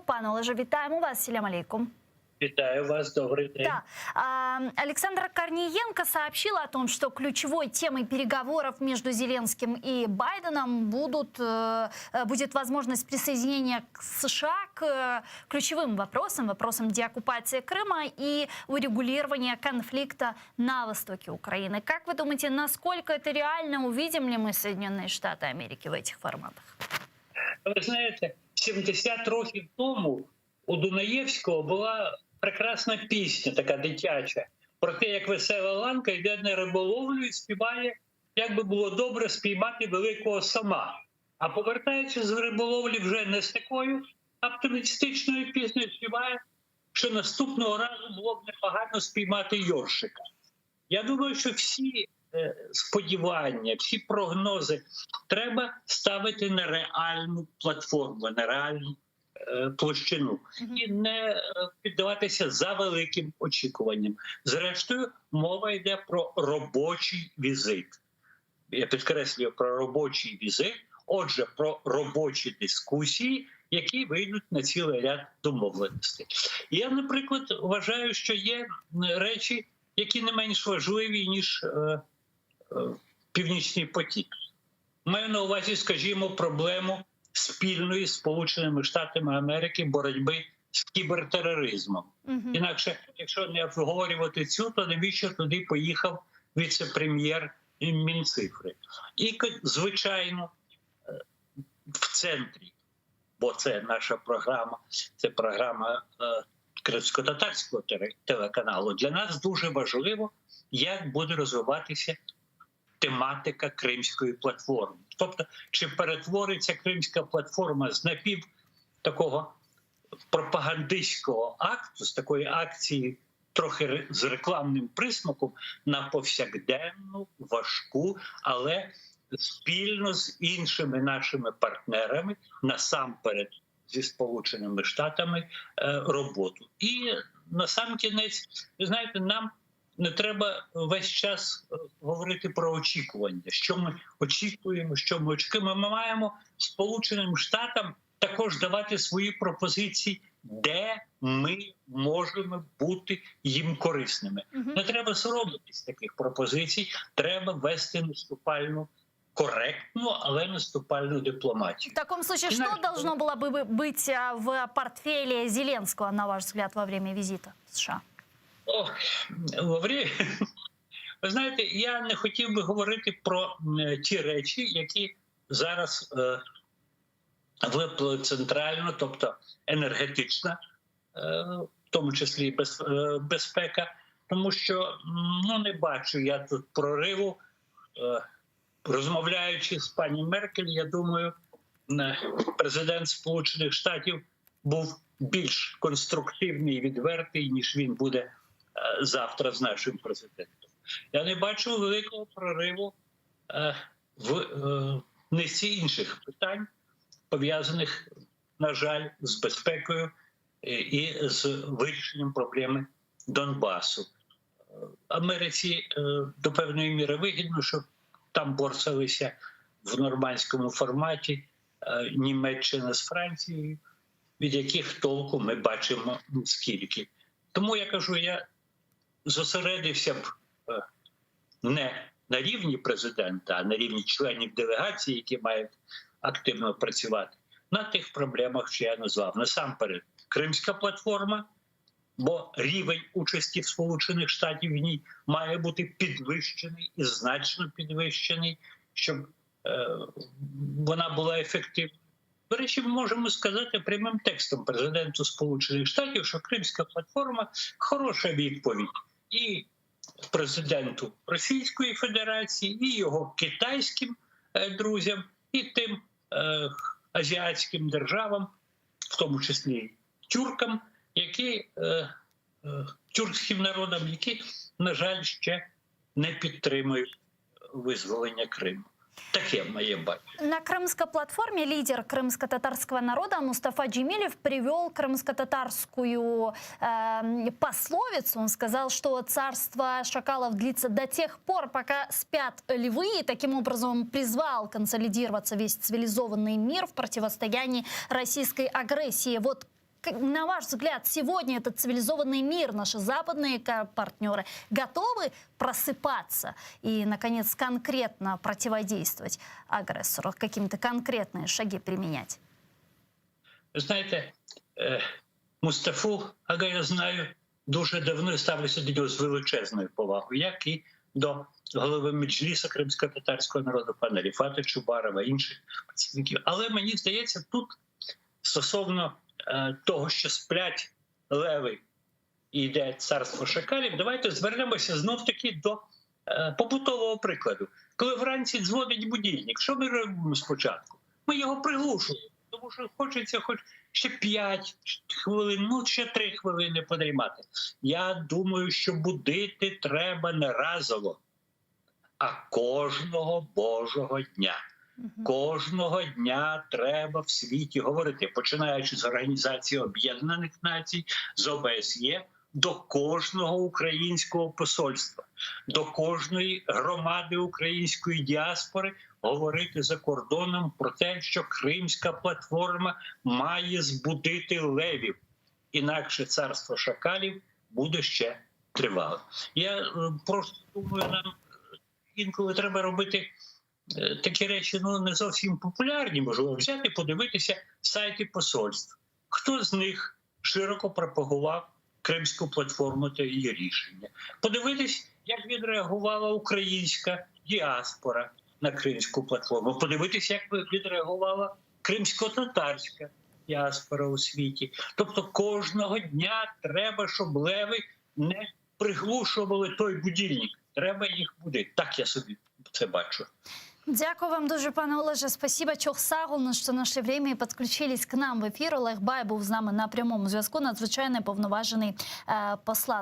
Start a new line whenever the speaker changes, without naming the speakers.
Пане Олеже, вітаємо вас. Селям алейкум.
Витаю вас, добрый день.
Да. Александра Корниенко сообщила о том, что ключевой темой переговоров между Зеленским и Байденом будет возможность присоединения к США к ключевым вопросам деоккупации Крыма и урегулирования конфликта на востоке Украины. Как вы думаете, насколько это реально? Увидим ли мы Соединенные Штаты Америки в этих форматах?
Ви знаєте, 70 років тому у Дунаєвського була прекрасна пісня, така дитяча, про те, як весела ланка йде на риболовлю і співає, як би було добре спіймати великого сама. А повертаючись з риболовлі вже не з такою оптимістичною піснею, співає, що наступного разу було б непогано спіймати йоршика. Я думаю, що всі сподівання, всі прогнози треба ставити на реальну платформу, на реальну площину і не піддаватися за великим очікуванням. Зрештою, мова йде про робочий візит. Я підкреслюю про робочий візит, отже, про робочі дискусії, які вийдуть на цілий ряд домовленостей. Я, наприклад, вважаю, що є речі, які не менш важливі, ніж Північний потік. Маю на увазі, скажімо, проблему спільної з Сполученими Штатами Америки боротьби з кібертероризмом. Інакше, якщо не обговорювати цю, то навіщо туди поїхав віце-прем'єр Мінцифри? І, звичайно, в центрі, бо це наша програма, це програма кримсько-татарського телеканалу, для нас дуже важливо, як буде розвиватися тематика Кримської платформи. Тобто, чи перетвориться Кримська платформа з напів такого пропагандистського акту, з такої акції трохи з рекламним присмаком, на повсякденну, важку, але спільно з іншими нашими партнерами, насамперед зі Сполученими Штатами, роботу. І насамкінець, ви знаєте, нам не треба весь час говорити про очікування, що ми очікуємо, що ми очікуємо. Ми маємо Сполученим Штатам також давати свої пропозиції, де ми можемо бути їм корисними. Не треба соромитись таких пропозицій, треба вести наступальну, корректную, але наступальную дипломатию.
В таком случае, что должно было бы быть в портфеле Зеленского, на ваш взгляд, во время визита в США?
Ви знаєте, я не хотів би говорити про ті речі, які зараз виплили центрально, тобто енергетична, в тому числі і безпека, тому що не бачу я тут прориву. Розмовляючи з пані Меркель, я думаю, президент Сполучених Штатів був більш конструктивний і відвертий, ніж він буде завтра з нашим президентом. Я не бачу великого прориву в низці інших питань, пов'язаних, на жаль, з безпекою і з вирішенням проблеми Донбасу. Америці до певної міри вигідно, що там борсалися в нормандському форматі Німеччина з Францією, від яких толку ми бачимо скільки. Тому я кажу, я зосередився б не на рівні президента, а на рівні членів делегації, які мають активно працювати, на тих проблемах, що я назвав. Насамперед, Кримська платформа, бо рівень участі Сполучених Штатів в ній має бути підвищений і значно підвищений, щоб вона була ефективною. До речі, ми можемо сказати прямим текстом президенту Сполучених Штатів, що Кримська платформа – хороша відповідь і президенту Російської Федерації, і його китайським друзям, і тим азіатським державам, в тому числі тюркам, тюркським народам, які, на жаль, ще не підтримують визволення Криму. Таке моє бачення.
На крымской платформе лидер крымско-татарского народа Мустафа Джемилев привел крымско-татарскую пословицу. Он сказал, что царство шакалов длится до тех пор, пока спят львы. И таким образом он призвал консолидироваться весь цивилизованный мир в противостоянии российской агрессии. Вот на ваш взгляд, сегодня этот цивилизованный мир, наши западные партнеры готовы просыпаться и, наконец, конкретно противодействовать агрессору, какие-то конкретные шаги применять?
Ви знаєте, Мустафу Ага я знаю дуже давно і ставлюся до нього з величезною повагою, як і до голови Меджлісу кримсько-татарського народу, пана Ріфата Чубарова, інших представників. Але мені здається, тут стосовно того, що сплять леви і йде царство шакалів, давайте звернемося знов-таки до побутового прикладу. Коли вранці дзвонить будильник, що ми робимо спочатку? Ми його приглушуємо, тому що хочеться хоч ще 5 хвилин, ну ще 3 хвилини подрімати. Я думаю, що будити треба не разово, а кожного Божого дня. Кожного дня треба в світі говорити, починаючи з Організації Об'єднаних Націй, з ОБСЄ, до кожного українського посольства, до кожної громади української діаспори говорити за кордоном про те, що Кримська платформа має збудити левів. Інакше царство шакалів буде ще тривале. Я просто думаю, нам інколи треба робити такі речі, ну, не зовсім популярні, можливо, взяти, подивитися сайти посольств. Хто з них широко пропагував Кримську платформу та її рішення? Подивитись, як відреагувала українська діаспора на Кримську платформу. Подивитись, як відреагувала кримсько-татарська діаспора у світі. Тобто кожного дня треба, щоб леви не приглушували той будильник. Треба їх будити. Так я собі це бачу.
Дякую вам дуже, пане Олеже. Спасибо, Чохсагул, що знайшли время і підключились к нам в ефір. Олег Бай був з нами на прямому зв'язку, надзвичайний повноважений посла